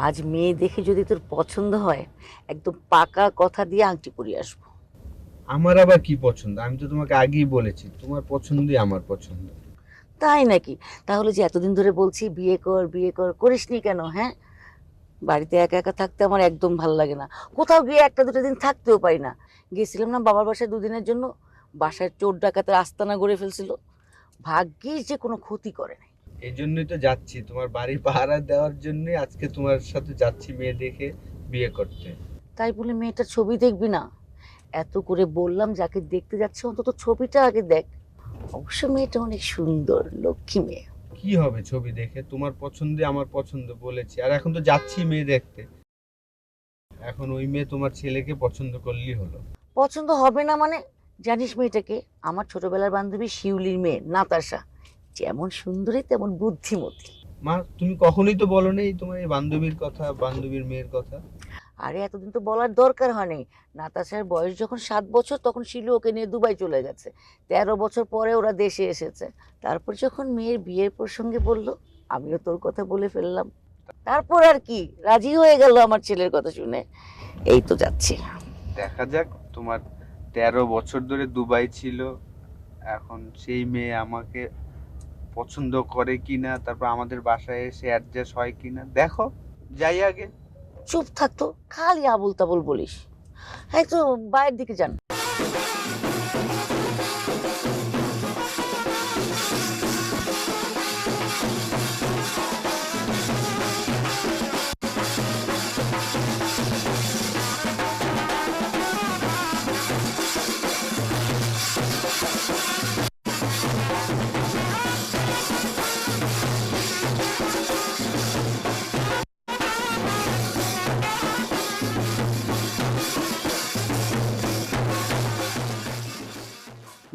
আজ মেয়ে দেখে যদি তোর পছন্দ হয়, একদম পাকা কথা দিয়ে আংটি পরিয়ে আসবো। আমার আবার কি পছন্দ? আমি তো তোমাকে আগেই বলেছি তোমার পছন্দই আমার পছন্দ। তাই নাকি? তাহলে যে এতদিন ধরে বলছি বিয়ে কর বিয়ে কর, করিসনি কেন? হ্যাঁ, বাড়িতে একা একা থাকতে আমার একদম ভালো লাগে না। কোথাও গিয়ে একটা দুটো দিন থাকতেও পারি না। গিয়েছিলাম না বাবার বাসায় দুদিনের জন্য, বাসায় চোর ডাকাতের আস্তানা গড়ে ফেলছিল। ভাগ্যিস যে কোনো ক্ষতি করে নাই। এই জন্যই তো যাচ্ছি, তোমার বাড়ি পাহারা দেওয়ার জন্যই আজকে তোমার সাথে যাচ্ছি মেয়ে দেখে বিয়ে করতে। তাই বলে মেয়েটার ছবি দেখবি না? এত করে বললাম যাকে দেখতে যাচ্ছে অন্তত ছবিটা আগে দেখ। অবশ্য মেয়েটা অনেক সুন্দর, লক্ষ্মী মেয়ে। কি হবে ছবি দেখে? তোমার পছন্দে আমার পছন্দ বলেছি, আর এখন তো যাচ্ছি মেয়ে দেখতে। এখন ওই মেয়ে তোমার ছেলেকে পছন্দ করলেই হলো। পছন্দ হবে না মানে? জানিস মেয়েটাকে? আমার ছোটবেলার বান্ধবী শিউলির মেয়ে নাতাশা। যেমন সুন্দরী তেমন বুদ্ধিমতী। মা, তুমি কখনোই তো বলো নাই তোমার এই বান্ধবীর কথা, বান্ধবীর মেয়ের কথা। আরে এতদিন তো বলার দরকার হয়নি। নাতাশার বয়স যখন 7 বছর তখন শিলু ওকে নিয়ে দুবাই চলে গেছে। 13 বছর পরে ওরা দেশে এসেছে। তারপর যখন মেয়ের বিয়ের প্রসঙ্গে বলল, আমিও তোর কথা বলে ফেললাম। তারপর আর কি, রাজি হয়ে গেল আমার ছেলের কথা শুনে। এই তো যাচ্ছি। দেখা যাক, তোমার 13 বছর ধরে দুবাই ছিল, এখন সেই মেয়ে আমাকে পছন্দ করে কিনা, তারপর আমাদের বাসায় এসে অ্যাডজাস্ট হয় কিনা দেখো। যাই আগে। চুপ থাকতো, খালি আবুল তাবুল বলিস। হ্যাঁ, তো বাইরের দিকে যান।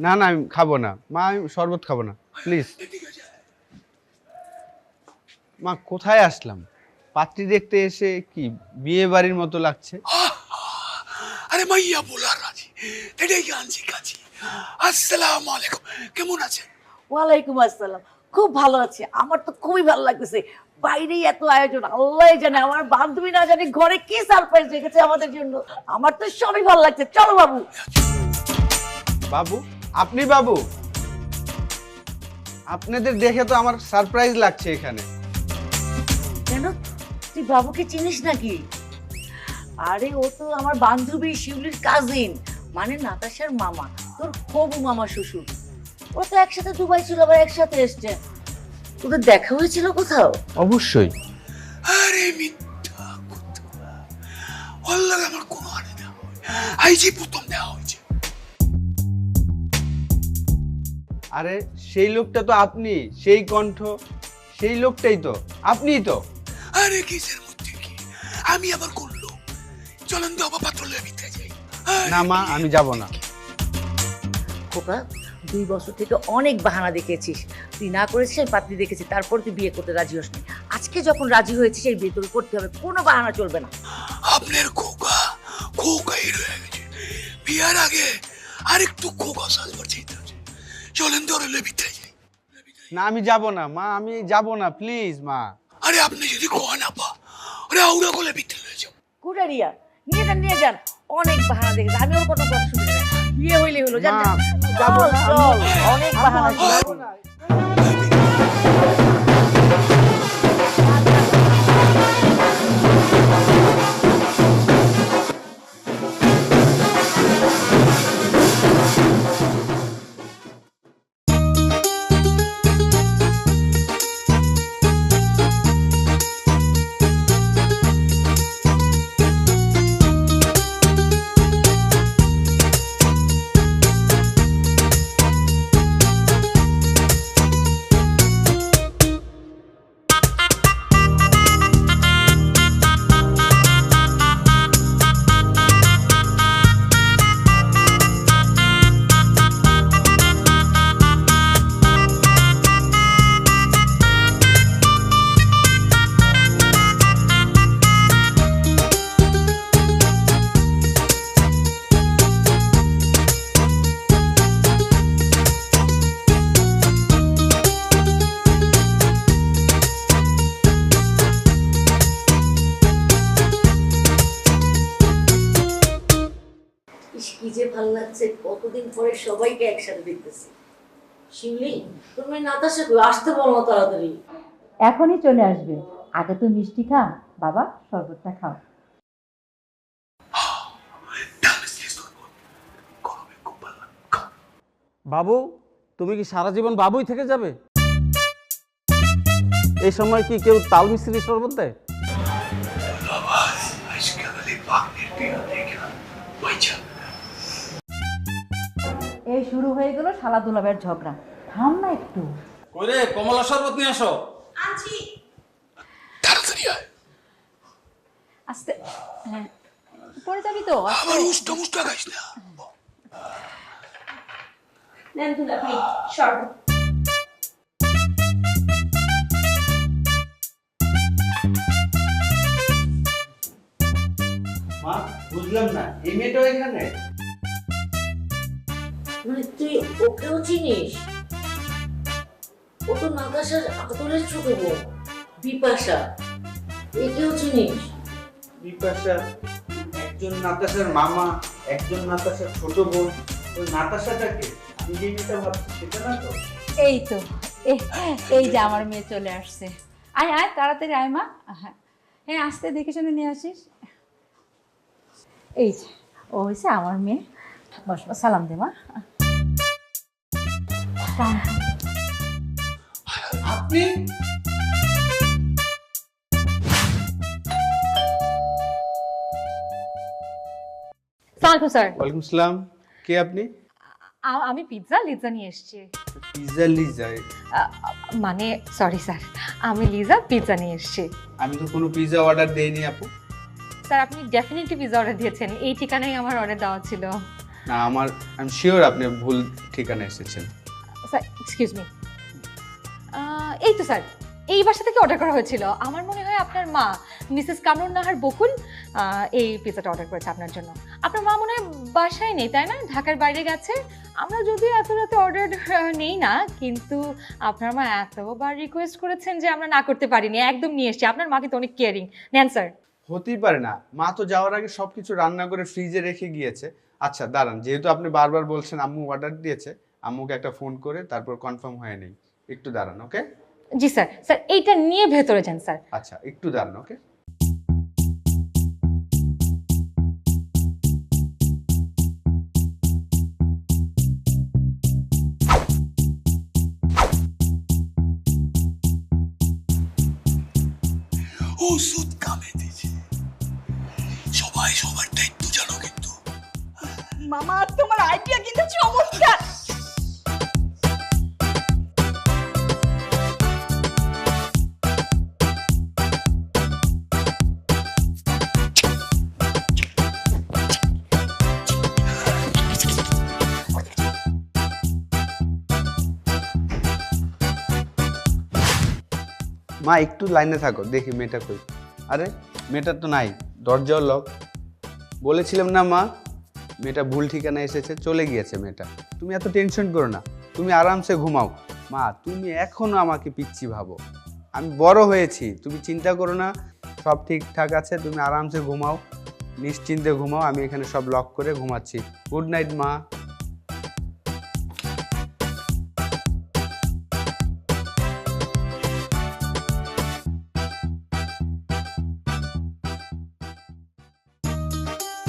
না না, আমি খাবো না মা, আমি শরবত খাবো না, প্লিজ। মা, কোথায় আসলাম? পাত্রী দেখতে এসে কি বিয়ে বাড়ির মতো লাগছে। আরে মাইয়া বলার রাজি, এটাই আনছি কাছি। আসসালামু আলাইকুম, কেমন আছেন? ওয়ালাইকুম আসসালাম। খুব ভালো আছি, আমার তো খুবই ভালো লাগতেছে। বাইরেই এত আয়োজন, আল্লাহ জানে আমার বান্ধবী না জানে ঘরে কি সারপ্রাইজ রেখেছে আমাদের জন্য। আমার তো সবই ভালো লাগছে। চলো বাবু। বাবু? আপনি বাবু? আপনাদের দেখে তো আমার সারপ্রাইজ লাগছে এখানে। কেন, তুই বাবুকে চিনিস নাকি? আরে ও তো আমার বান্ধবী শিউলির কাজিন, মানে নাতাশার মামা, তোর হবু মামা শ্বশুর। ও তো একসাথে দুবাই ছিল, আবার একসাথে এসছে। তোদের দেখা হয়েছিল কোথাও? অবশ্যই। আরে মিথ্যা কথা, আল্লাহর আমার কোনো আনে না, আইজি প্রথম দেওয়া হয়েছে। আরে সেই লোকটা তো আপনি, সেই কণ্ঠ, সেই লোকটাই তো আপনিই তো। আরে কিসের মধ্যে কি, আমি আবার করলো, চলেন তো আবার পাত্রলের ভিতরে যাই। না মা, আমি যাব না। খোকা, 2 বছর থেকে অনেক বাহানা দেখিয়েছিস। তুই না করেছিস, আমি পাত্রী দেখেছি, তারপর তুই বিয়ে করতে রাজি হসনি। আজকে যখন রাজি হয়েছিস, এই বিয়ে তোকে করতে হবে, কোনো বাহানা চলবে না। আপনার খোকা খোকাই রয়ে গেছে, বিয়ার আগে আরেকটু খোকা সাজবার চাইতে আছে। চলেন তো ওর ভিতরে যাই। না, আমি যাব না মা, আমি যাব না, প্লিজ মা। আরে আপনি যদি কোয়া না পা, ওরে আউড়া কোলে ভিতরে লয়ে যাও। কুটারিয়া, নিয়ে যান নিয়ে যান। অনেক বাহানা দেখেছি, আমি ওর কোনো কথা শুনি না। বিয়ে হইলে হলো, জান মা, জান। যাবো না, চল, অনেক বাহানা আমি যাবো শুনেছি। না। কতদিন পরে সবাইকে একসাথে দেখতেছি। শিউলি, তুমি নাতাশা কই, আসতে বলো না তাড়াতাড়ি। এখনই চলে আসবে। আগে তো মিষ্টি খা বাবা, শরবতটা খাও। বাবু, তুমি কি সারা জীবন বাবুই থেকে যাবে? এই সময় কি কেউ তাল মিস্ত্রি শরবত দেয়? এই শুরু হয়ে গেল শালা দুলাবের ঝগড়া। থাম না একটু। কইরে, কমলা শরবত নিয়ে আসো। তাড়াতাড়ি আয়। আস্তে, হ্যাঁ পড়ে যাবি তো। আবার উষ্টা মুষ্টা খাইস না। নেন দুলা ভাই শরবত। মা, বুঝলাম না, এই মেয়েটাও এখানে? মানে তুই ওকেও চিনিস? ও তো নাতাশার আদরের ছোট বোন বিপাশা, একেও চিনিস? বিপাশা একজন নাতাশার মামা, একজন নাতাশার ছোট বোন। ওই নাতাশাটাকে আমি যে মেয়েটা ভাবছি সেটা না তো? এই তো এই যে আমার মেয়ে চলে আসছে। আয় আয় তাড়াতাড়ি আয় মা। হ্যাঁ হ্যাঁ, আস্তে দেখে শুনে নিয়ে আসিস। এই যে ও হয়েছে আমার মেয়ে। বস বস, সালাম দে মা। আপনি? সালাম স্যার। ওয়ালাইকুম আসসালাম। কে আপনি? আমি পিৎজা লিজা নিয়ে এসেছি। পিৎজা লিজা? মানে সরি স্যার, আমি লিজা পিৎজা নিয়ে এসেছি। আমি তো কোনো পিৎজা অর্ডার দেইনি আপু। স্যার আপনি ডেফিনেটলি পিৎজা অর্ডার দিয়েছেন, এই ঠিকানায় আমার অর্ডার দেওয়া ছিল। না, আমি শিওর আপনি ভুল ঠিকানা এসেছেন। স্যার এক্সকিউজ মি, এই তো স্যার এই বাসা থেকে অর্ডার করা হয়েছিল। আমার মনে হয় আপনার মা মিসেস কামরুন নাহার বকুল এই পিৎজাটা অর্ডার করেছে আপনার জন্য। আপনার মা মনে হয় বাসায় নেই, তাই না? ঢাকার বাইরে গেছে। আমরা যদিও এত রাতে অর্ডার নেই না, কিন্তু আপনার মা এতবার রিকোয়েস্ট করেছেন যে আমরা না করতে পারিনি, একদম নিয়ে এসেছি। আপনার মা কিন্তু অনেক কেয়ারিং। নেন স্যার। হতেই পারে না, মা তো যাওয়ার আগে সবকিছু রান্না করে ফ্রিজে রেখে গিয়েছে। আচ্ছা দাঁড়ান, যেহেতু আপনি বারবার বলছেন আম্মু অর্ডার দিয়েছে, আম্মুকে একটা ফোন করে তারপর কনফার্ম হয়ে নেই। একটু দাঁড়ান, ওকে? জি স্যার। স্যার এইটা নিয়ে ভেতরে যান স্যার। আচ্ছা একটু দাঁড়ান, ওকে? ওষুধ কামে দিয়েছে। সবাই সবার দায়িত্ব জানো কিন্তু। মামা তোমার আইডিয়া কিন্তু চমৎকার। মা একটু লাইনে থাকো, দেখি মেয়েটা কই। আরে মেয়েটা তো নাই, দরজাও লক। বলেছিলাম না মা, মেয়েটা ভুল ঠিকানা এসেছে, চলে গিয়েছে মেয়েটা। তুমি এত টেনশন করো না, তুমি আরামসে ঘুমাও। মা তুমি এখনো আমাকে পিচ্ছি ভাবো, আমি বড় হয়েছি, তুমি চিন্তা করো না, সব ঠিকঠাক আছে। তুমি আরামসে ঘুমাও, নিশ্চিন্তে ঘুমাও। আমি এখানে সব লক করে ঘুমাচ্ছি। গুড নাইট মা।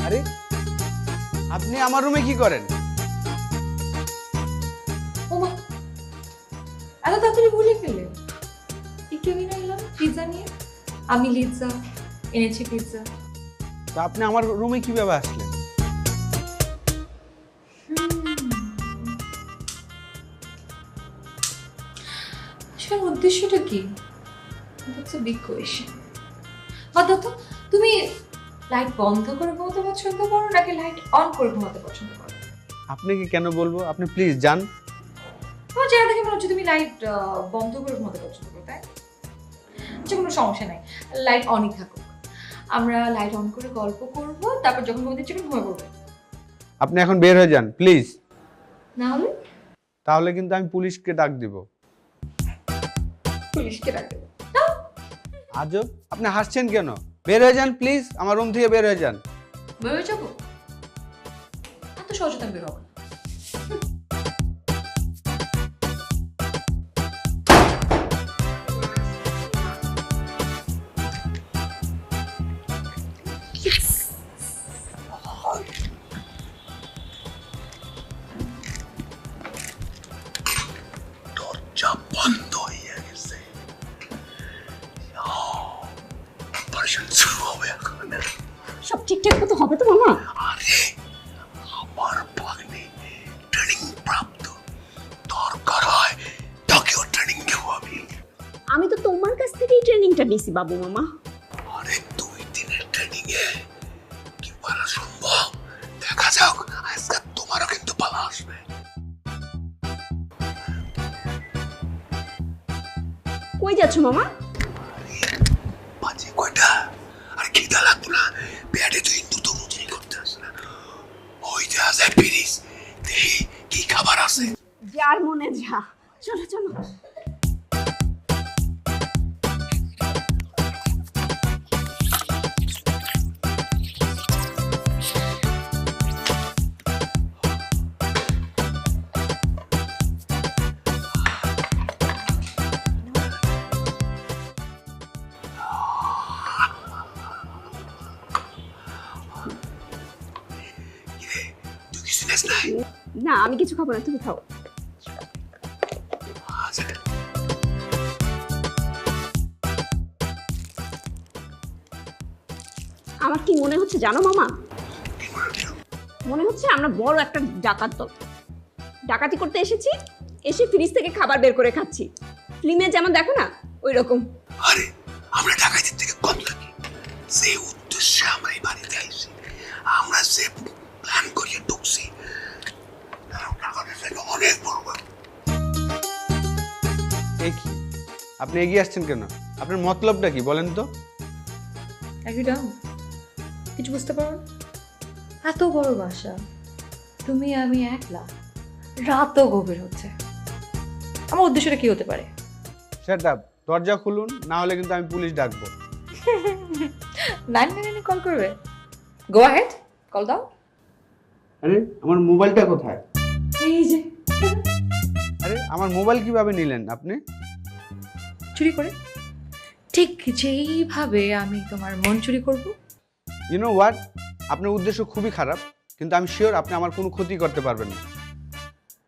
আরে আপনি আমার রুমে কি করেন? ওমা, এত তাড়াতাড়ি ভুলে গেলে? একটু আগে না এলাম পিৎজা নিয়ে। আমি লিজা এনেছি পিৎজা। তো আপনি আমার রুমে কিভাবে আসলেন? আসলে উদ্দেশ্যটা কি? That's a big question. অন্তত তুমি লাইট বন্ধ করে ঘুমাতে পছন্দ করো নাকি লাইট অন করে ঘুমাতে পছন্দ করো? আপনাকে কেন বলবো, আপনি প্লিজ যান। তোমার চেহারা দেখে মনে হচ্ছে তুমি লাইট বন্ধ করে ঘুমাতে পছন্দ করো, তাই? আচ্ছা কোনো সমস্যা নাই, লাইট অনই থাকুক। আমরা লাইট অন করে গল্প করব, তারপর যখন ঘুমাতে ইচ্ছে ঘুমিয়ে পড়বো। আপনি এখন বের হয়ে যান প্লিজ, না হলে তাহলে কিন্তু আমি পুলিশকে ডাক দিব। পুলিশকে ডাকবে? আজব, আপনি হাসছেন কেন? বের হয়ে যান প্লিজ, আমার রুম থেকে বের হয়ে যান। বের হয়ে যাবো? এত সচেতন বের হবো না। ঠিকঠাক মতো হবে তো মামা? আরে আমার ভাগ্নে ট্রেনিং প্রাপ্ত, দরকার হয় তাকেও ট্রেনিং দেবো আমি। আমি তো তোমার কাছ থেকেই ট্রেনিংটা নিছি বাবু মামা। আরে 2 দিনের ট্রেনিং এ কি পারা সম্ভব? দেখা যাক, আজকে তোমারও কিন্তু পালা আসবে। কই যাচ্ছ মামা? বাজে কয়টা? আর খিদা লাগতো না? পেটে তো ইন্দু তো মুচি করতে আসে না। ওই যে আছে পিরিস, দেখি কি খাবার আছে। যার মনে যা, চলো চলো। তুই কিছু নেস নাই? না আমি কিছু খাবো না, তুমি খাও। আচ্ছা, আমার কি মনে হচ্ছে জানো মামা? মনে হচ্ছে আমরা বড় একটা ডাকাত দল। ডাকাতি করতে এসেছি, এসে ফ্রিজ থেকে খাবার বের করে খাচ্ছি। ফিল্মে যেমন দেখো না, ওই রকম। আরে আমরা ডাকাইতের থেকে কম থাকি। যে উদ্দেশ্যে আমরা এই বাড়িতে আইছি, আমরা যে প্ল্যান করিয়ে ঢুকছি, ডাকাতের থেকে অনেক বড় ব্যাপার। এই কি, আপনি এগিয়ে আসছেন কেন? আপনার মতলবটা কি বলেন তো? একদম কিছু বুঝতে পারো না? এত বড় বাসা, তুমি আমি একলা, রাতও গভীর হচ্ছে। আমার উদ্দেশ্যটা কি হতে পারে? শাট আপ, দরজা খুলুন, না হলে কিন্তু আমি পুলিশ ডাকবো। 999 কল করবে? গো আহেড, কল দাও। আরে আমার মোবাইলটা কোথায়? এই যে আরে আমার মোবাইল কিভাবে নিলেন আপনি? চুরি করে, ঠিক যেইভাবে আমি তোমার মন চুরি করব। ইউ নো হোয়াট, আপনার উদ্দেশ্য খুবই খারাপ, কিন্তু আমি শিওর আপনি আমার কোনো ক্ষতি করতে পারবেন না।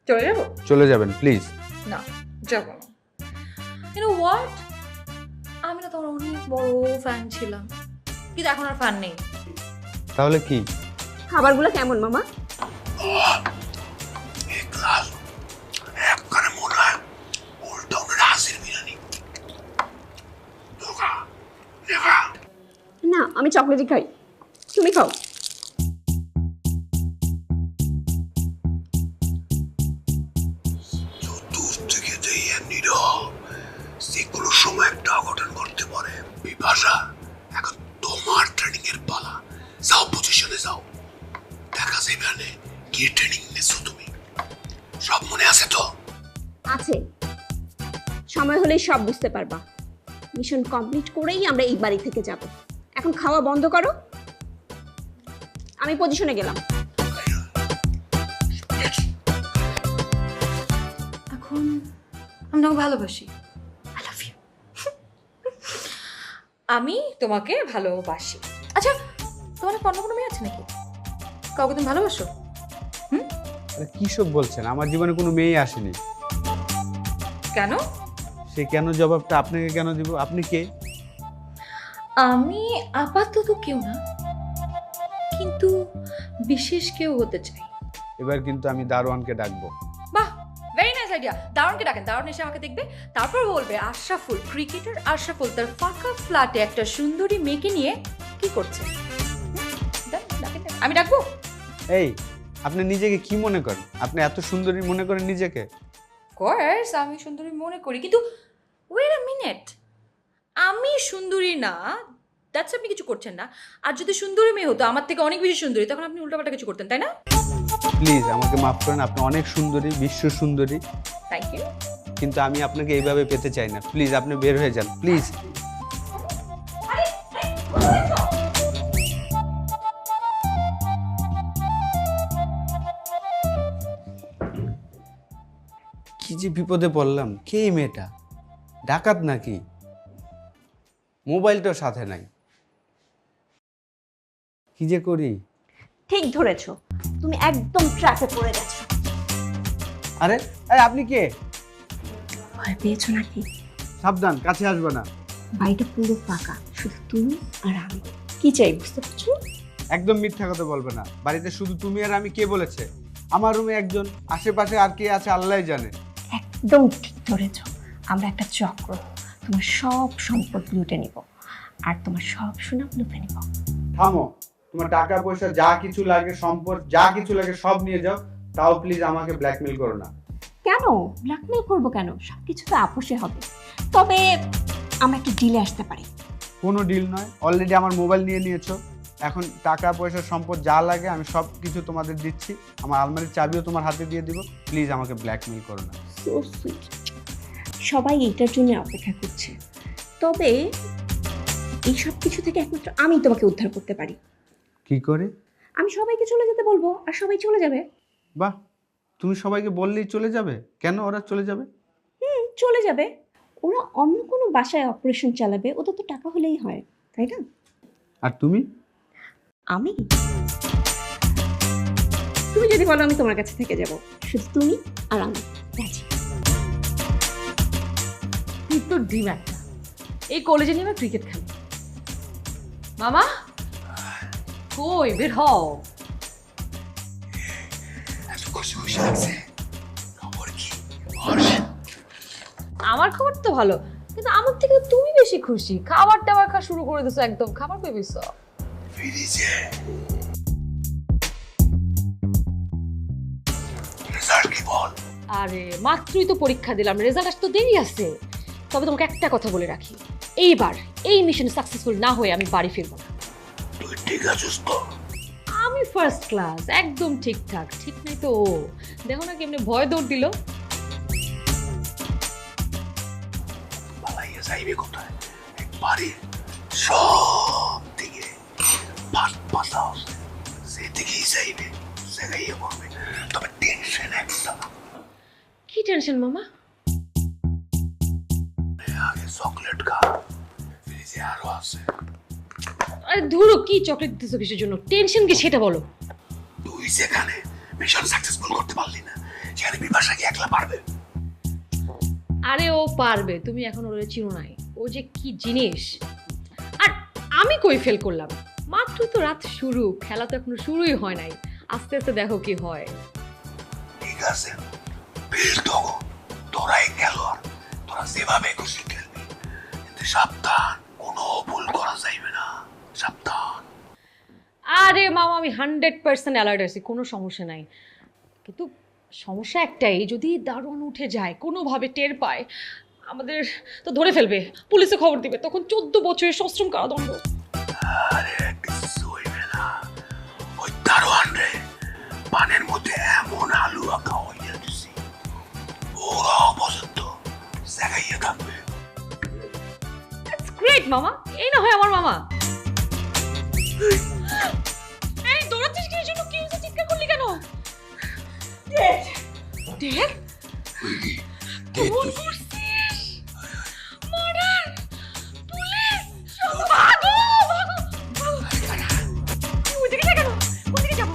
চলে যাবো? চলে যাবেন প্লিজ। না, যাব না। ইউ নো হোয়াট, আমি না তোমার অনেক বড় ফ্যান ছিলাম, কিন্তু এখন আর ফ্যান নেই। তাহলে কি? খাবারগুলো কেমন মামা? এক লাল একবারে মনে হয় ওল্ড টাউনের হাসির বিরিয়ানি। দেখা দেখা না আমি চকলেটই খাই, তুমি খাও। দূর থেকে দিয়ে নিরহ যেগুলো সময় একটা অঘটন করতে পারে। বিপাশা, এখন তোমার ট্রেনিং এর পালা। যাও পজিশনে যাও, দেখা যাবে কি ট্রেনিং নিছো তুমি। সব মনে আছে তো? আছে, সময় হলেই সব বুঝতে পারবা। মিশন কমপ্লিট করেই আমরা এই বাড়ি থেকে যাব। এখন খাওয়া বন্ধ করো, আমি পজিশনে গেলাম। এখন আমি তোমাকে ভালোবাসি। I love you. আমি তোমাকে ভালোবাসি। আচ্ছা, তোমার অন্য কোনো মেয়ে আছে নাকি? কাউকে তুমি ভালোবাসো? আরে কি সব বলছেন? আমার জীবনে কোনো মেয়ে আসেনি। কেন? সে কেন জবাবটা আপনাকে কেন দিব? আপনি কে? আমি আপাতত কেউ না, কিন্তু বিশেষ কেউ হতে চাই। এবার কিন্তু আমি দারোয়ানকে ডাকবো। বাহ, ভেরি নাইস আইডিয়া। দারুণকে ডাকেন, দারুণ এসে আমাকে দেখবে, তারপর বলবে আশরাফুল, ক্রিকেটার আশরাফুল তার ফাঁকা ফ্ল্যাটে একটা সুন্দরী মেয়েকে নিয়ে কি করছে। আমি ডাকবো? এই, আপনি নিজেকে কি মনে করেন? আপনি এত সুন্দরী মনে করেন নিজেকে? কোর্স আমি সুন্দরী মনে করি, কিন্তু ওয়েট আ মিনিট, আমি সুন্দরী না, দ্যাটস আপনি কিছু করছেন না। আর যদি সুন্দরী মেয়ে হতো আমার থেকে অনেক বেশি সুন্দরী, তখন আপনি উল্টাপাল্টা কিছু করতেন, তাই না? প্লিজ আমাকে মাফ করেন, আপনি অনেক সুন্দরী, বিশ্ব সুন্দরী, থ্যাংক ইউ। কিন্তু আমি আপনাকে এইভাবে পেতে চাই না। প্লিজ আপনি বের হয়ে যান, প্লিজ। কি যে বিপদে পড়লাম। কে এই মেয়েটা? ডাকাত নাকি? মোবাইলটাও সাথে নাই। কি যে করি? ঠিক ধরেছো, তুমি একদম ট্র্যাপে পড়ে গেছো। আরে আরে আপনি কে? ভয় পেয়েছো নাকি? সাবধান, কাছে আসবে না। বাড়িটা পুরো ফাঁকা, শুধু তুমি আর আমি। কি চাই বুঝতে পারছো? একদম মিথ্যা কথা বলবে না। বাড়িতে শুধু তুমি আর আমি, কে বলেছে? আমার রুমে একজন, আশেপাশে আর কে আছে আল্লাহই জানে। একদম ঠিক ধরেছ, আমরা একটা চক্র, তোমার সব সম্পদ লুটে নিব আর তোমার সব সুনাম লুটে নিব। থামো, তোমার টাকা পয়সা যা কিছু লাগে, সম্পদ যা কিছু লাগে সব নিয়ে যাও, তাও প্লিজ আমাকে ব্ল্যাকমেল করো না। কেন ব্ল্যাকমেল করবো কেন? সবকিছু তো আপোষে হবে। তবে আমরা একটা ডিলে আসতে পারি। কোনো ডিল নয়, অলরেডি আমার মোবাইল নিয়ে নিয়েছো। এখন টাকা পয়সা সম্পদ যা লাগে আমি সব কিছু তোমাদের দিচ্ছি, আমার আলমারির চাবিও তোমার হাতে দিয়ে দিব। প্লিজ আমাকে ব্ল্যাকমেল করো না। So sweet. সবাই এইটার জন্য অপেক্ষা করছে, তবে এই সব কিছু থেকে একমাত্র আমি তোমাকে উদ্ধার করতে পারি। কি করে? আমি সবাইকে চলে যেতে বলবো আর সবাই চলে যাবে। বাহ, তুমি সবাইকে বললেই চলে যাবে? কেন ওরা চলে যাবে? চলে যাবে, ওরা অন্য কোনো বাসায় অপারেশন চালাবে, ওদের তো টাকা হলেই হয়, তাই না? আর তুমি? আমি, তুমি যদি বলো আমি তোমার কাছে থেকে যাব, শুধু তুমি আর আমি রাজি। তুই তো ডিম একটা, এই কলেজে নিয়ে ক্রিকেট খেলি। মামা কই বের হও। এত খুশি খুশি লাগছে, খবর কি? আমার খবর তো ভালো, কিন্তু আমার থেকে তুমি বেশি খুশি। খাবার টাবার খাওয়া শুরু করে দিছো, একদম খাবার পেয়েছ। ফিরিছে রেজাল্ট কি বল? আরে মাত্রই তো পরীক্ষা দিলাম, রেজাল্ট আসতে তো দেরি আছে। তবে তোমাকে একটা কথা বলে রাখি, এইবার এই মিশন সাকসেসফুল না হয়ে আমি বাড়ি ফিরবো না। তুই ঠিক আছিস তো? আমি ফার্স্ট ক্লাস, একদম ঠিকঠাক। ঠিক নাই তো ও, দেখো না কেমনে ভয় দৌড় দিল। পালাইয়া যাইবে কোথায়? একবারে সব দিকে ভাত পাতা সেদিকেই যাইবে, সেগাইয়া পড়বে। তবে টেনশন একটা, কি টেনশন মামা? আগে চকলেট খা, ফ্রিজে আরো আছে। আরে ধুরো, কি চকলেট দিতেছো কিসের জন্য? টেনশন কি সেটা বলো। তুই যেখানে মিশন সাকসেসফুল করতে পারলি না, সেখানে বিপাশা কি একলা পারবে? আরে ও পারবে, তুমি এখন ওরে চিনো নাই, ও যে কি জিনিস। আর আমি কই ফেল করলাম? মাত্র তো রাত শুরু, খেলা তো এখনো শুরুই হয় নাই। আস্তে আস্তে দেখো কি হয়। ঠিক আছে, বেশ তো, তোরাই খেলোয়াড়, তোরা যেভাবে খুশি খেলবি, কিন্তু সাবধান, কোনো ভুল করা যাইবে না, সাবধান। আরে মামা আমি 100% অ্যালার্ট আছি, কোনো সমস্যা নাই। কিন্তু সমস্যা একটাই, যদি দারোয়ান উঠে যায়, কোনোভাবে টের পায়, আমাদের তো ধরে ফেলবে, পুলিশে খবর দিবে, তখন 14 বছরের সশ্রম কারাদণ্ড। আরে কিছু হইবে না, ওই দারোয়ান রে পানের মধ্যে এমন আলু আঁকা হইয়া দিছি, ওরা পর্যন্ত জাগাইয়া থাকবে। দ্যাটস গ্রেট মামা, এই না হয় আমার মামা। এই দৌড়াচ্ছিস কিসের জন্য? কি হয়েছে? চিৎকার করলি কেন? ডেট? ফোন করছিস? মার্ডার, পুলিশ, ভাগো ভাগো। ওই দিকে যা কেন? কোন দিকে যাবো?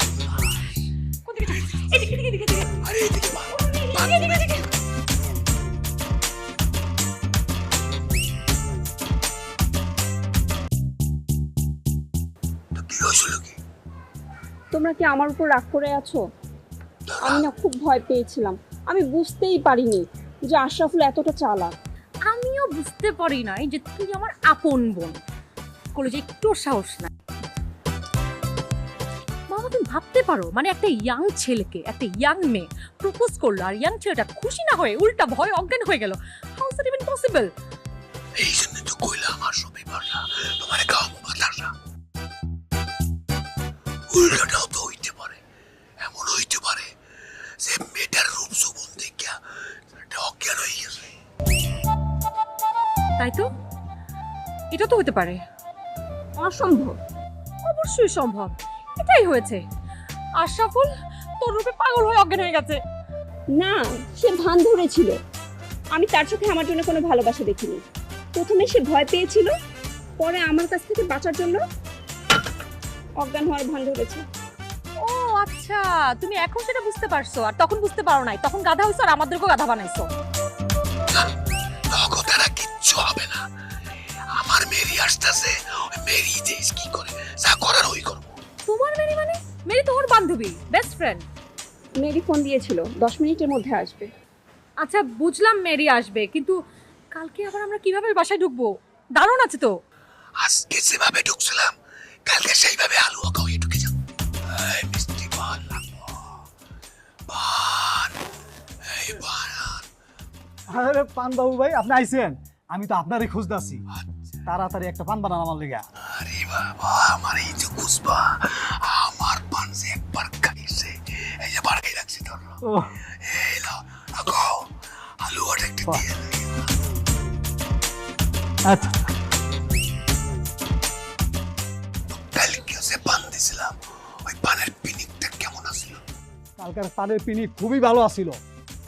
কোন দিকে যাবো? এদিকে এদিকে এদিকে এদিকে। আরে এদিকে মা, এদিকে এদিকে। তো কি হয়েছিল কি? তোমরা কি আমার উপর রাগ করে আছো? আমি না খুব ভয় পেয়েছিলাম, আমি বুঝতেই পারিনি যে আশরাফুল এতটা চালাক। আমিও বুঝতে পারি নাই যে তুই আমার আপন বোন। কলেজে একটু সাহস না। মামা তুমি ভাবতে পারো, মানে একটা ইয়াং ছেলেকে, একটা ইয়াং মেয়ে প্রপোজ করলো, আর ইয়াং ছেলেটা খুশি না হয়ে উল্টা ভয় অজ্ঞান হয়ে গেল। How is it even possible? এই জন্য তো কইলাম আমার সবই পারলা, তোমার খাওয়াবো বাতাসা। উল্টাটাও তো হইতে পারে, এমন হইতে পারে যে মেয়েটার রূপ যৌবন দেখিয়া অজ্ঞান হয়ে গেছে। তাই তো, এটা তো হতে পারে। অসম্ভব। অবশ্যই সম্ভব, এটাই হয়েছে। আশরাফুল তোর রূপে পাগল হয়ে অজ্ঞান হয়ে গেছে। না, সে ভান ধরেছিল। আমি তার চোখে আমার জন্য কোনো ভালোবাসা দেখিনি। প্রথমে সে ভয় পেয়েছিল, পরে আমার কাছ থেকে বাঁচার জন্য অজ্ঞান হওয়ার ভান ধরেছে। ও আচ্ছা, তুমি এখন সেটা বুঝতে পারছো, আর তখন বুঝতে পারো নাই। তখন গাধা হইছো আর আমাদেরকেও গাধা বানাইছো। তারা কিচ্ছু হবে না, আমার মেরি আসতেছে, ওই মেরি দেশ কি করে যা করার ওই করবো। বান্ধবী, বেস্ট ফ্রেন্ড। মেরি ফোন দিয়েছিল 10 মিনিটের মধ্যে আসবে। আচ্ছা বুঝলাম মেরি আসবে, কিন্তু কালকে আবার আমরা কিভাবে বাসায় ঢুকবো? দারুণ আছে তো। আজকে যেভাবে ঢুকছিলাম কালকে সেইভাবে হালুয়া খাওয়াই ঢুকে যাও। এই মিষ্টি পান লাগবো। পান, এই পান। আরে পান বাবু ভাই, আপনি আইছেন? আমি তো আপনারই খুঁজতাছি। তাড়াতাড়ি একটা পান বানান আমার লেগা। আরে বাবা, আমার এই যে খুশবা, আমার পান যে একবার খাইছে, এই যে বার খাই রাখছি তোর। ও এই লাও, রাখো। হালুয়াটা একটু দিয়ে দে। আচ্ছা, কালকে যে পান দিছিলাম, ওই পানের পিনিকটা কেমন আসছিল? কালকার পানের পিনি খুবই ভালো আছিল।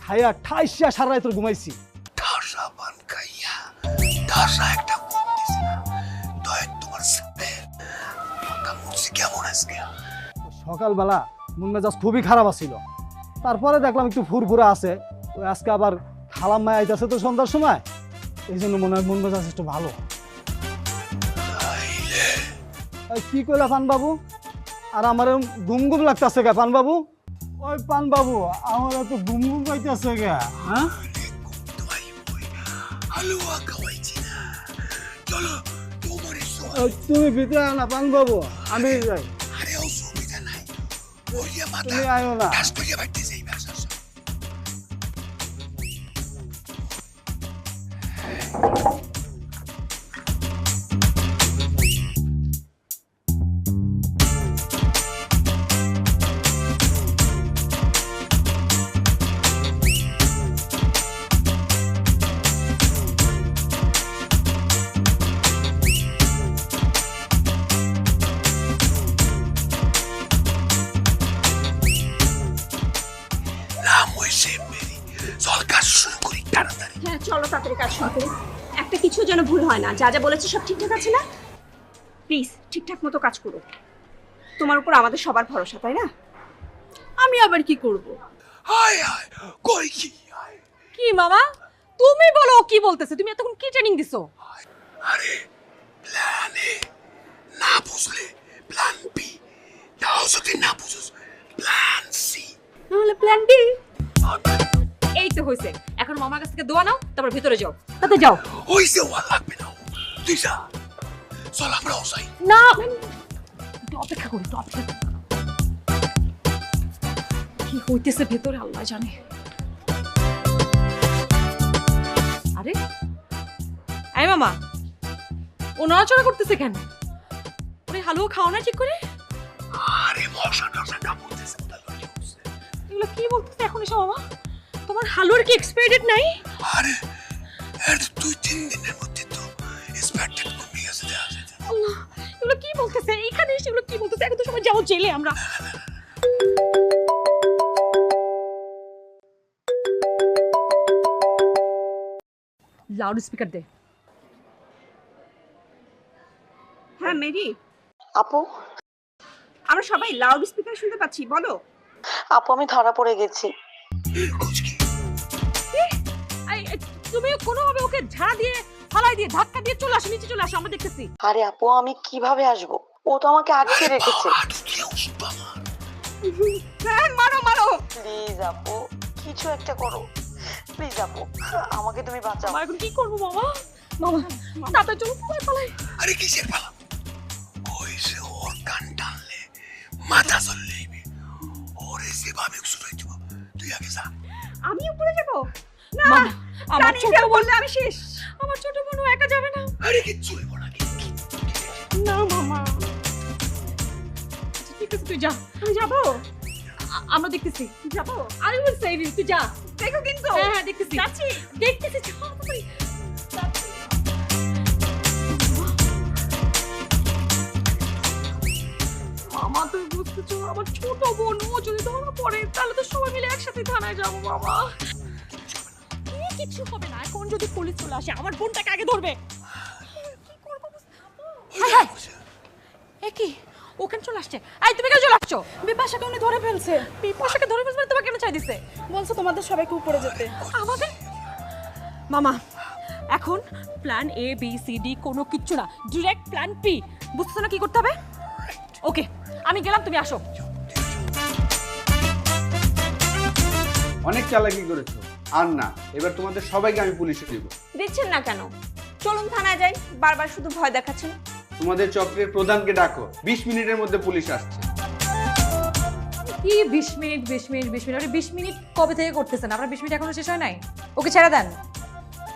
খাইয়া ঠাইসিয়া সারা রাত ঘুমাইছি। ঠাসা পান খাইয়া ঠাসা একটা ঘুম দিছিলাম। দয়া তোমার সাথে মাথা মুছি কেমন আজকে? সকালবেলা মন মেজাজ খুবই খারাপ আছিল। তারপরে দেখলাম একটু ফুরফুরা আছে। ওই আজকে আবার খালাম মায় আইতাছে তো সন্ধ্যার সময়, এই জন্য মনে হয় মন মেজাজ একটু ভালো। তাইলে এই কি কইলা পান বাবু? আর আমার ঘুম ঘুম লাগতেছে গা পান বাবু? ওই পান বাবু, আমার তো ঘুম ঘুম পাইতেছে গা। হ্যাঁ, তোমায় বই হালুয়া খাওয়াইছি না। চলো তোমার তুমি ভিতরে আও না পান বাবু, আমি যাই। আরে অসুবিধা নাই। ওই যে মাথা তুমি আয়ো না। টাস করিয়া বাইতে যাই ব্যবসা। নাম হয়েছে মেরি। চল কাজ শুরু করি তাড়াতাড়ি। হ্যাঁ চলো তাড়াতাড়ি কাজ শুরু করি। একটা কিছু যেন ভুল হয় না। যা যা বলেছি সব ঠিকঠাক আছে না? প্লিজ ঠিকঠাক মতো কাজ করো। তোমার উপর আমাদের সবার ভরসা, তাই না? আমি আবার কি করব? হায় হায়, কই কি? হায়। কি মামা, তুমি বলো কি বলতেছে? তুমি এতক্ষণ কি ট্রেনিং দিছো? আরে প্ল্যান এ না বুঝলে প্ল্যান বি, তাও যদি না বুঝোস প্ল্যান সি। নাহলে প্ল্যান বি। এই তো হয়েছে, এখন মামার কাছ থেকে দোয়া নাও, তারপর ভিতরে যাও। তাতে যাও। হইছে, ওয়া লাগবে না। তুই যা, চল আমরাও যাই। না একটু অপেক্ষা করি, তো অপেক্ষা করি। কি হইতেছে ভেতরে আল্লাহ জানে। আরে এই মামা, ও নড়াচড়া করতেছে কেন? ওরে হালুয়া খাও না ঠিক করে? আরে মশা টশা কামড়তেছে, ওটা লজ্জা করছে। এগুলো কি বলতেছে এখন এসব মামা? তোমার হালুয়ার কি এক্সপায়ারি ডেট নাই? আরে এর 2-3 দিনের মধ্যে তো এক্সপায়ার ডেট কমে গেছে। দেখা যায়। আল্লাহ, এগুলো কি বলতেছে? এইখানে এসে এগুলো কি বলতেছে? এখন তো সবাই যাও জেলে আমরা। লাউড স্পিকার দে। হ্যাঁ মেরি, আপু আমরা সবাই লাউড স্পিকার শুনতে পাচ্ছি, বলো। আপু আমি ধরা পড়ে গেছি। কুচকি তুমি কোনোভাবে ওকে ঝাড়া দিয়ে ফালাই দিয়ে ধাক্কা দিয়ে চলে আসো, নিচে চলে আসো, আমরা দেখতেছি। আরে আপু আমি কিভাবে আসবো? ও তো আমাকে আটকে রেখেছে। আটু দিয়ে উঠবা আমার। হ্যাঁ মারো মারো। প্লিজ আপু কিছু একটা করো, প্লিজ আপু আমাকে তুমি বাঁচাও। আমরা এখন কি করবো মামা? মামা তাড়াতাড়ি চলো, ফালাই। আরে কিসের পালা? ওই যে ওর কান টানলে মাথা চললেইবে। ওরে সেভাবে শুরু দিব। তুই আগে যা। আমি উপরে যাব না। মামা, আমার রানী ছোট কেউ বোন, বললে আমি শেষ। আমার ছোট বোন একা যাবে না। আরে কিচ্ছু হইব না। না মামা, আচ্ছা, ঠিক আছে তুই যা, আমি যাব। আমরা দেখতেছি। যাব, আই উইল সেভ ইউ, তুই যা। দেখো কিন্তু। হ্যাঁ হ্যাঁ দেখতেছি, যাচ্ছি। দেখতেছি, যাও তাড়াতাড়ি। মামা তুই বুঝতেছো, আমার ছোট বোন ও যদি ধরা পড়ে তাহলে তো সবাই মিলে একসাথে থানায় যাবো মামা। কিছু হবে না, এখন যদি পুলিশ চলে আসে আমার বোনটাকে আগে ধরবে। কি করবো? কি ওখানে চলে আসছে? এই তুমি কেন চলে আসছো? বিপাশাকে উনি ধরে ফেলছে। বিপাশাকে ধরে ফেলছে, তোমাকে কেন চাই দিছে? বলছে তোমাদের সবাইকে উপরে যেতে। আমাদের মামা এখন plan A B C D কোনো কিচ্ছু না, ডিরেক্ট প্ল্যান পি। বুঝছো না কি করতে হবে? ওকে আমি গেলাম, তুমি আসো। অনেক চালাকি করেছো। আর না, এবার তোমাদের সবাইকে আমি পুলিশে দিব। দিচ্ছেন না কেন? চলুন থানায় যাই, বারবার শুধু ভয় দেখাচ্ছেন। তোমাদের চক্রের প্রধানকে ডাকো, 20 মিনিটের মধ্যে পুলিশ আসছে। কি 20 মিনিট 20 মিনিট 20 মিনিট? আপনি 20 মিনিট কবে থেকে করতেছেন? আপনার 20 মিনিট এখনো শেষ হয় নাই? ওকে ছেড়ে দেন।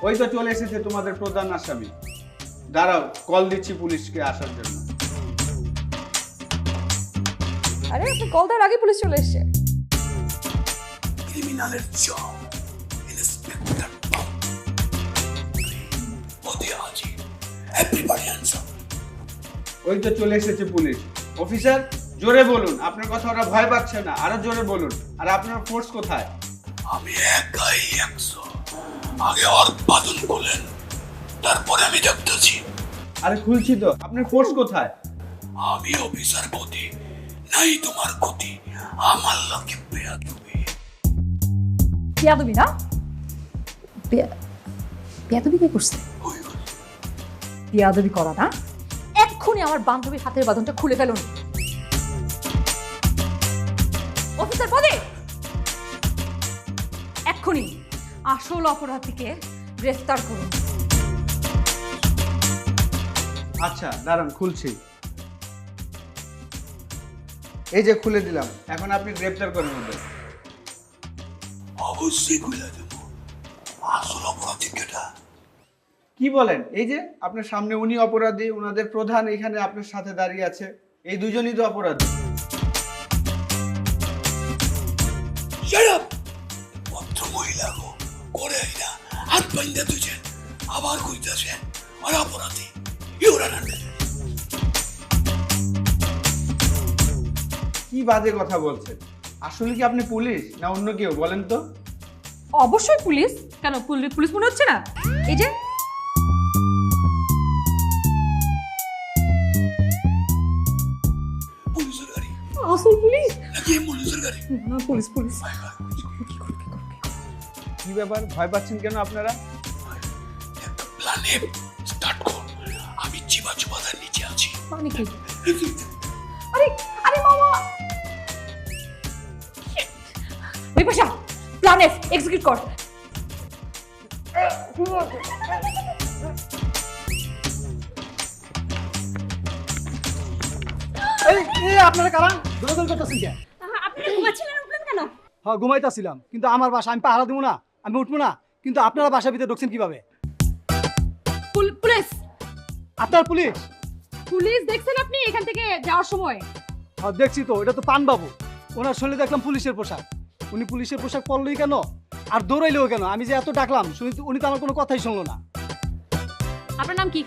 ওই তো চলে এসেছে তোমাদের প্রধান আসামি। দাঁড়াও, কল দিচ্ছি পুলিশকে আসার জন্য। আরে আপনি কল দেওয়ার আগে পুলিশ চলে এসেছে। ক্রিমিনালের জব ইন্সপেক্টর বাবু। ওদে আজি এভরিবডি আনসার। ওই তো চলে এসেছে পুলিশ। অফিসার, জোরে বলুন, আপনার কথা ওরা ভয় পাচ্ছে না, আরো জোরে বলুন। আর আপনার ফোর্স কোথায়? আমি একাই 100। আগে ওর বাদন বলেন, তারপরে আমি দেখতেছি। আরে খুলছি তো, আপনার ফোর্স কোথায়? আমি অফিসার গতি, নাই তোমার গতি। আমার লোকে পেয়া তুমি। পেয়াদবি না? পেয়াদবি কে করছে? পেয়াদবি করা না? এক্ষুনি আমার বান্ধবীর হাতের বাঁধনটা খুলে ফেলুন। অফিসার পদে এক্ষুনি আসল অপরাধীকে গ্রেফতার করুন। আচ্ছা দাঁড়ান, খুলছি। এই যে খুলে দিলাম, এখন আপনি গ্রেফতার করেন ওদের। অবশ্যই খুলে দেব। আসল অপরাধী কেটা? কি বলেন? এই যে আপনার সামনে উনি অপরাধী, ওনাদের প্রধান এখানে আপনার সাথে দাঁড়িয়ে আছে। এই দুজনই তো অপরাধী। Shut up! ভদ্র মহিলা গো, করে না হাত বাইন্দা দুজন আবার কইতাছেন আর অপরাধী ইউরা না। কি বাজে কথা বলছেন? আসলে কি আপনি পুলিশ না অন্য কেউ বলেন তো? অবশ্যই পুলিশ। কেন পুলিশ মনে হচ্ছে না? এই যে পুলিশের গাড়ি আসল পুলিশ। নাকি পুলিশের গাড়ি? না, পুলিশ পুলিশ। কি ব্যাপার, ভয় পাচ্ছেন কেন আপনারা? একটা প্ল্যানে স্টার্ট কর। আমি চিবা চিবাদার নিচে আছি। মানে কি? আরে আরে মামা, বিপাশা, প্ল্যান এফ এক্সিকিউট কর। এই আপনারা কারা দৌড়াদৌড়ি করতেছেন কে? আপনি তো ঘুমাচ্ছিলেন, উঠলেন কেন? হ্যাঁ ঘুমাইতেছিলাম, কিন্তু আমার বাসা আমি পাহারা দিব না, আমি উঠবো না। কিন্তু আপনারা বাসার ভিতরে ঢুকছেন কিভাবে? পুলিশ আপনার পুলিশ? পুলিশ দেখছেন আপনি এখান থেকে যাওয়ার সময়? হ্যাঁ দেখছি তো, এটা তো পানবাবু। ওনার শরীরে দেখলাম পুলিশের পোশাক। উনি পুলিশের পোশাক পরলই কেন আর দৌড়াইলেও কেন? আমি যে এত ডাকলাম উনি তো আমার কোনো কথাই শুনলো না। আপনার নাম কি?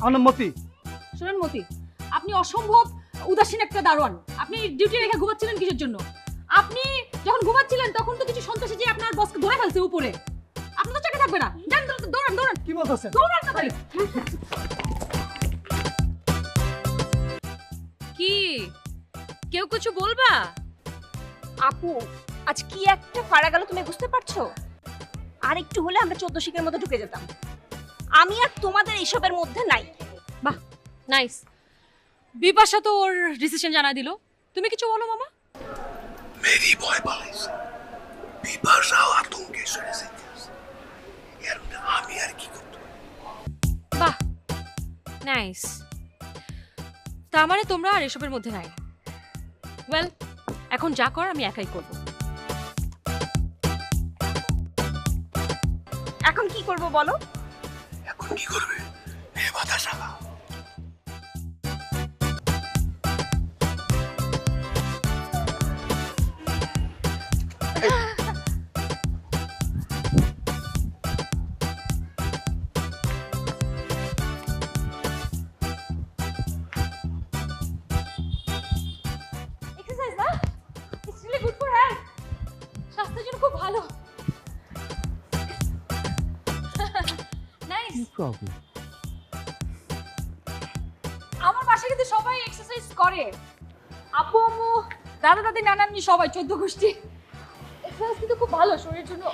আমার নাম মতি। শুনুন মতি, আপনি অসম্ভব উদাসীন একটা দারোয়ান। আপনি ডিউটি রেখে ঘুমাচ্ছিলেন কিসের জন্য? আপনি যখন ঘুমাচ্ছিলেন তখন তো কিছু সন্ত্রাসী যে আপনার বসকে ধরে ফেলছে উপরে। আপনি তো চাকা থাকবে না। যান, দৌড়ান দৌড়ান। কি বলতেছেন? দৌড়ান তাড়াতাড়ি। কি কেউ কিছু বলবা? আপু, আজ কি একটা ফাড়া গেল তুমি বুঝতে পারছো? আর একটু হলে আমরা 14 শিখের মধ্যে ঢুকে যেতাম। আমি আর তোমাদের এইসবের মধ্যে নাই। বাহ, নাইস। বিপাশা তো ওর ডিসিশন জানাই দিল। তুমি কিছু বলো মামা। মেরি ভয় পালাইছে, বিপাশাও আতঙ্কে সরে যাইতেছে। এর মধ্যে আমি আর কি করতে? বাহ, নাইস। তার মানে তোমরা আর এসবের মধ্যে নাই। ওয়েল, এখন যা কর আমি একাই করব। এখন কি করব বলো? এখন কি করবে? এ বাতাস আগা। এক্সারসাইজ না? It's really good for health. স্বাস্থ্যের জন্য খুব ভালো। নাইস। আমার বাসায় কিন্তু সবাই এক্সারসাইজ করে। আপু আম্মু, দাদা দাদি নানানি সবাই 14 গোষ্ঠী। এক্সারসাইজ কিন্তু খুব ভালো, শরীরের জন্য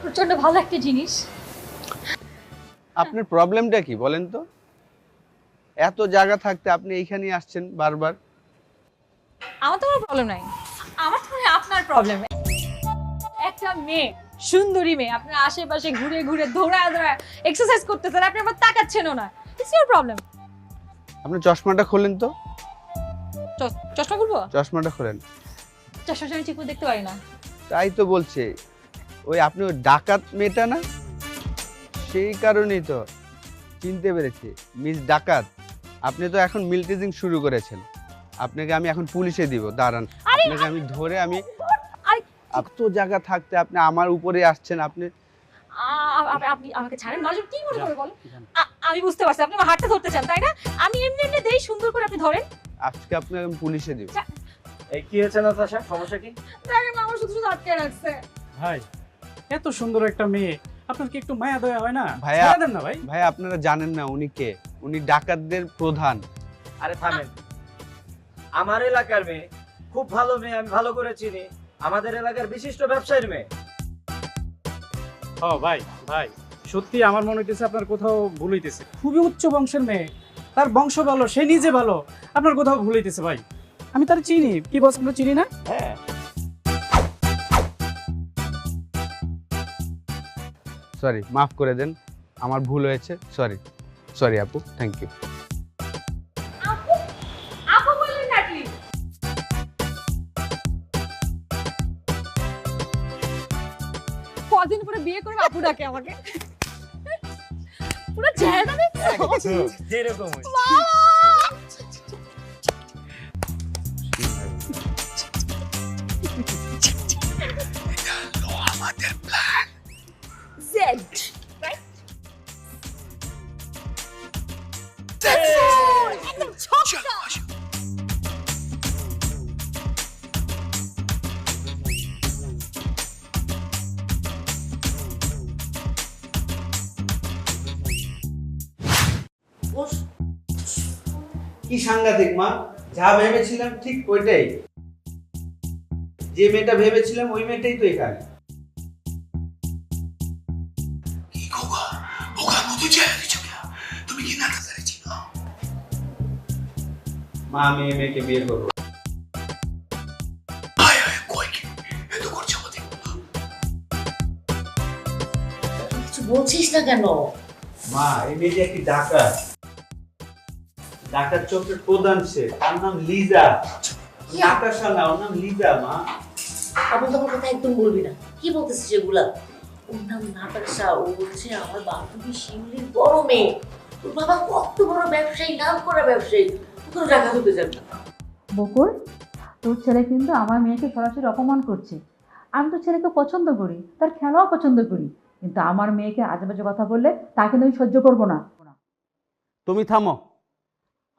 প্রচন্ড ভালো একটা জিনিস। আপনার প্রবলেমটা কি বলেন তো? এত জায়গা থাকতে আপনি এইখানেই আসছেন বারবার। আমার তো কোনো প্রবলেম নাই। আমার তো আপনার প্রবলেম। একটা মেয়ে, সুন্দরী মেয়ে আপনার আশেপাশে ঘুরে ঘুরে দৌড়ায় দৌড়ায় এক্সারসাইজ করতেছেন, আপনি আবার তাকাচ্ছেনও না। It's your problem. আপনি চশমাটা খোলেন তো, চশমা খুলবো? চশমাটা খোলেন। চশমা আমি ঠিক মতো দেখতে পারি না। তাই তো বলছে, ওই আপনি ওই ডাকাত মেয়েটা না, সেই কারণেই তো চিনতে পেরেছি মিস ডাকাত। আপনি তো এখন মিলটেজিং শুরু করেছেন, আপনাকে আমি এখন পুলিশে দিব, দাঁড়ান। আপনাকে আমি ধরে আমি এত জায়গা থাকতে আপনি আমার উপরে আসছেন। আপনি আপনি আমাকে ছাড়েন, মানুষ কি মনে করে বলেন? আমি বুঝতে পারছি আপনি আমার হাতটা ধরতে চান, তাই না? আমি এমনি এমনি দেই, সুন্দর করে আপনি ধরেন। আজকে আপনাকে আমি পুলিশে দিব। এই কি হয়েছে নাতাশা, সমস্যা কি? দেখেন আমার শুধু শুধু আটকে রাখছে। ভাই এত সুন্দর একটা মেয়ে, আপনার কি একটু মায়া দয়া হয় না? ভাইয়া, ছেড়ে দেন না ভাই। ভাই আপনারা জানেন না উনি কে? উনি ডাকাতদের প্রধান। আরে থামেন, আমার এলাকার মেয়ে, খুব ভালো মেয়ে, আমি ভালো করে চিনি, আমাদের এলাকার বিশিষ্ট ব্যবসায়ীর মেয়ে। ও ভাই, ভাই সত্যি আমার মনে হইতেছে আপনার কোথাও ভুল হইতেছে। খুবই উচ্চ বংশের মেয়ে, তার বংশ ভালো, সে নিজে ভালো, আপনার কোথাও ভুল হইতেছে ভাই। আমি তার চিনি। কি বস, আমরা চিনি না? হ্যাঁ, সরি, মাফ করে দেন, আমার ভুল হয়েছে। সরি সরি আপু, থ্যাংক ইউ। আপু, আপু বললেন নাকি? কদিন পরে বিয়ে করে আপু ডাকে আমাকে। পুরো চেহারা দেখছো? যেরকম আমাদের প্ল্যান জেড একদম ছক্কা। কি সাংঘাতিক মা, যা ভেবেছিলাম ঠিক ওইটাই। যে মেয়েটা ভেবেছিলাম ওই মেয়েটাই তো এখানে। কি খোকা খোকার মতো চেহারা দিচ্ছ কেন? তুমি কি না তাদের চিনো? মা, আমি এই মেয়েকে বিয়ে করবো। হায় হায়, কই কি এত করছো আমাদের? কিছু বলছিস না কেন? মা, এই মেয়েটি একটি ডাকাত, ডাকাত চক্রের প্রধান সে। তার নাম লিজা। নাতাশা না, ওর নাম লিজা। মা, আপনি তোমার কথা একদম বলবি না। কি বলতেছিস এগুলা? ওর নাম নাতাশা, ও হচ্ছে আমার বান্ধবী শিউলির বড় মেয়ে। তোর বাবা কত বড় ব্যবসায়ী, নাম করা ব্যবসায়ী, কোনো টাকা হতে যাবে না। বকুল, তোর ছেলে কিন্তু আমার মেয়েকে সরাসরি অপমান করছে। আমি তো ছেলেকে পছন্দ করি, তার খেলাও পছন্দ করি, কিন্তু আমার মেয়েকে আজেবাজে কথা বললে তাকে আমি সহ্য করবো না। তুমি থামো,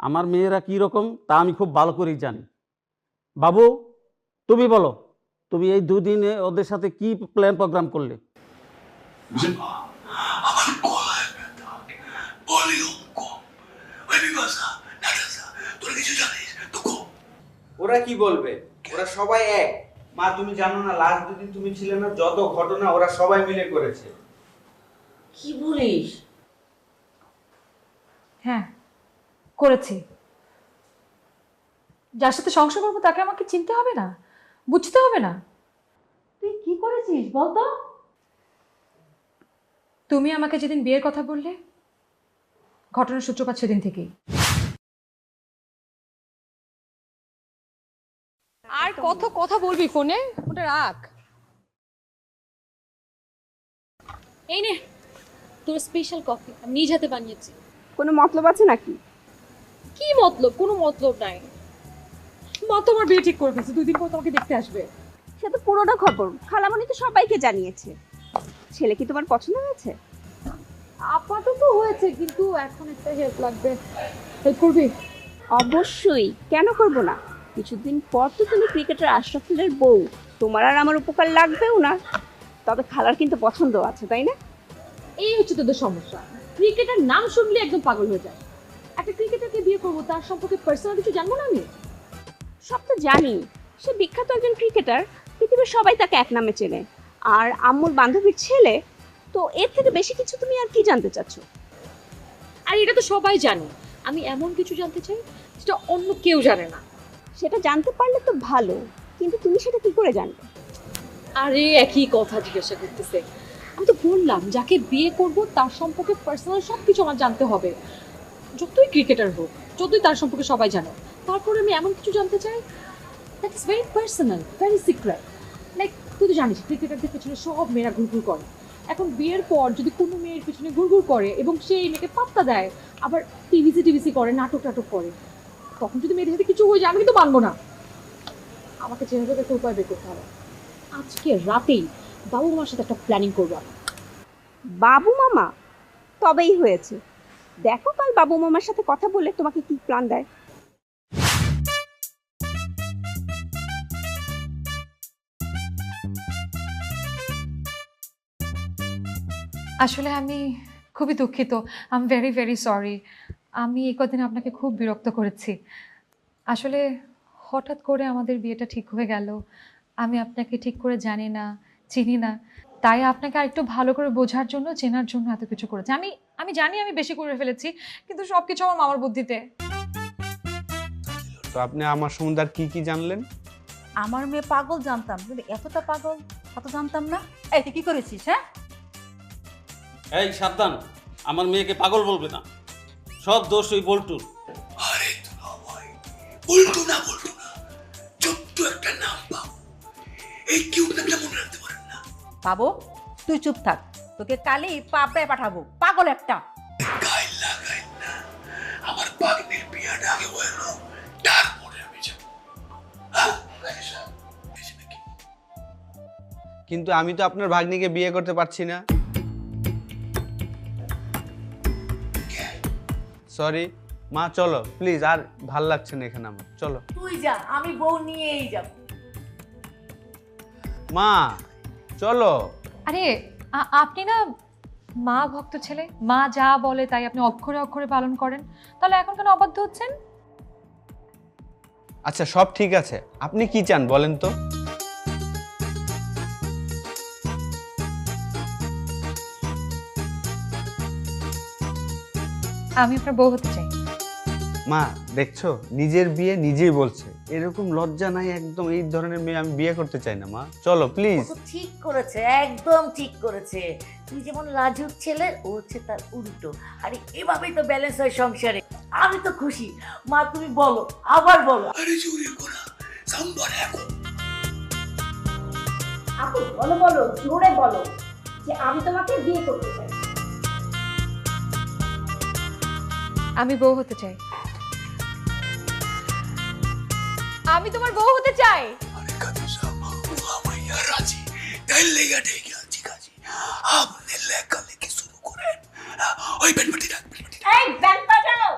আমার মেয়েরা কি রকম তা আমি খুব ভালো করেই জানি। বাবু, তুমি বলো, তুমি এই দুদিনে ওদের সাথে কি প্ল্যান প্রোগ্রাম করলে? আমার গলায় ব্যথা, ভলিউম কম। ওই বিপাশা, নাতাশা, তোরা কিছু জানিস তো কম। ওরা কি বলবে? ওরা সবাই এক। মা, তুমি জানো না, লাস্ট দুদিন তুমি ছিলে না, যত ঘটনা ওরা সবাই মিলে করেছে। কি বলিস? হ্যাঁ, করেছি। যার সাথে সংসার করবো তাকে আমাকে চিনতে হবে না, বুঝতে হবে না? তুই কি করেছিস বলতো? তুমি আমাকে যেদিন বিয়ের কথা বললে, ঘটনার সূত্রপাত সেদিন থেকেই। আর কত কথা বলবি ফোনে? ওটা রাখ। এই নে তোর স্পেশাল কফি, আমি নিজ হাতে বানিয়েছি। কোনো মতলব আছে নাকি? কি মতলব? কোনো মতলব নাই। মা তো আমার বিয়ে ঠিক করে ফেলছে, 2 দিন পর তোমাকে দেখতে আসবে। সে তো পুরোটা খবর খালামণি তো সবাইকে জানিয়েছে। ছেলে কি তোমার পছন্দ হয়েছে? আপাতত হয়েছে, কিন্তু এখন একটা হেল্প লাগবে। হেল্প করবি? অবশ্যই, কেন করব না। কিছুদিন পর তো তুমি ক্রিকেটার আশরাফুলের বউ, তোমার আর আমার উপকার লাগবেও না। তবে খালার কিন্তু পছন্দ আছে, তাই না? এই হচ্ছে তোদের সমস্যা, ক্রিকেটার নাম শুনলে একদম পাগল হয়ে যায়। একটা ক্রিকেটারকে বিয়ে করবো, তার সম্পর্কে পার্সোনাল কিছু জানবো না আমি? সব তো জানি, সে বিখ্যাত একজন ক্রিকেটার, পৃথিবীর সবাই তাকে এক নামে চেনে। আর আম্মুর বান্ধবীর ছেলে, তো এর থেকে বেশি কিছু তুমি আর কি জানতে চাচ্ছ? আর এটা তো সবাই জানে, আমি এমন কিছু জানতে চাই যেটা অন্য কেউ জানে না। সেটা জানতে পারলে তো ভালো, কিন্তু তুমি সেটা কি করে জানবে? আরে একই কথা জিজ্ঞাসা করতেছে। আমি তো বললাম যাকে বিয়ে করব তার সম্পর্কে পার্সোনাল সব কিছু আমার জানতে হবে, যতই ক্রিকেটার হোক, যতই তার সম্পর্কে সবাই জানো, তারপরে আমি এমন কিছু জানতে চাই that is very personal, very secret. Like তুই তো জানিস ক্রিকেটারদের পেছনে সব মেয়েরা ঘুরঘুর করে। এখন বিয়ের পর যদি কোনো মেয়ের পেছনে ঘুরঘুর করে এবং সেই মেয়েকে পাত্তা দেয়, আবার টিভিসি করে, নাটক করে, তখন যদি মেয়েদের সাথে কিছু হয়ে যায় আমি কিন্তু মানবো না। আমাকে যেভাবে একটা উপায় বের করতে হবে। আজকে রাতেই বাবু মামার সাথে একটা প্ল্যানিং করবো আমি। বাবু মামা? তবেই হয়েছে। দেখো কাল বাবু মামার সাথে কথা বলে তোমাকে কি প্ল্যান দেয়। আসলে আমি খুবই দুঃখিত, I am very very sorry. আমি এই কদিন আপনাকে খুব বিরক্ত করেছি। আসলে হঠাৎ করে আমাদের বিয়েটা ঠিক হয়ে গেল, আমি আপনাকে ঠিক করে জানি না, চিনি না, তাই আপনাকে আরেকটু ভালো করে বোঝার জন্য, চেনার জন্য এত কিছু করেছি। আমি জানি আমি বেশি করে ফেলেছি, কিন্তু সব কিছু আমার মামার বুদ্ধিতে। তো আপনি আমার সম্বন্ধে আর কি জানলেন? আমার মেয়ে পাগল জানতাম, কিন্তু এতটা পাগল অত জানতাম না। এই তুই কি করেছিস? হ্যাঁ, এই সাবধান, আমার মেয়েকে পাগল বলবে না, সব দোষ ওই বল্টুর। আরে ভাই, বল্টু না ছোট্ট একটা নাম পাবো, এই কিউট নামটা মনে রাখতে পারেন না? পাবো, তুই চুপ থাক, তোকে কালই পাপড়ায় পাঠাবো, পাগল একটা। গাইল না আমার বাগনির বিয়াটা আগে হলো, তারপরে আমি যাব। কিন্তু আমি তো আপনার ভাগ্নিকে বিয়ে করতে পারছি না। সরি মা, চলো প্লিজ, আর ভাল লাগছে না এখানে আমার, চলো। তুই যা, আমি বউ নিয়েই যাব। মা চলো। আরে আপনি না মা ভক্ত ছেলে, মা যা বলে তাই আপনি অক্ষরে অক্ষরে পালন করেন, তাহলে এখন কেন অবাধ্য হচ্ছেন? আচ্ছা সব ঠিক আছে, আপনি কি চান বলেন তো? আমি আপনার বউ হতে চাই। মা দেখছো, নিজের বিয়ে নিজেই বলছে, এরকম লজ্জা নাই একদম। এই ধরনের মেয়ে আমি বিয়ে করতে চাই না। মা চলো প্লিজ। ও তো ঠিক করেছে, একদম ঠিক করেছে। তুই যেমন লাজুক ছেলে, ও হচ্ছে তার উল্টো। আরে এভাবেই তো ব্যালেন্স হয় সংসারে। আমি তো খুশি। মা তুমি বলো, আবার বলো। আরে জোরে কোনা সাম্বারে এখন আপু বলো জোরে বলো যে আমি তোমাকে বিয়ে করতে চাই। আমি বউ হতে চাই। আমি তোমার বউ হতে চাই। আরে কাদিজা মাইয়া রাজি, তাই লেগা ঠিক আছে, আপনি লেখালেখি শুরু করেন। ওই ব্যান্ড পার্টি ডাক, এই ব্যান্ড বাজাও।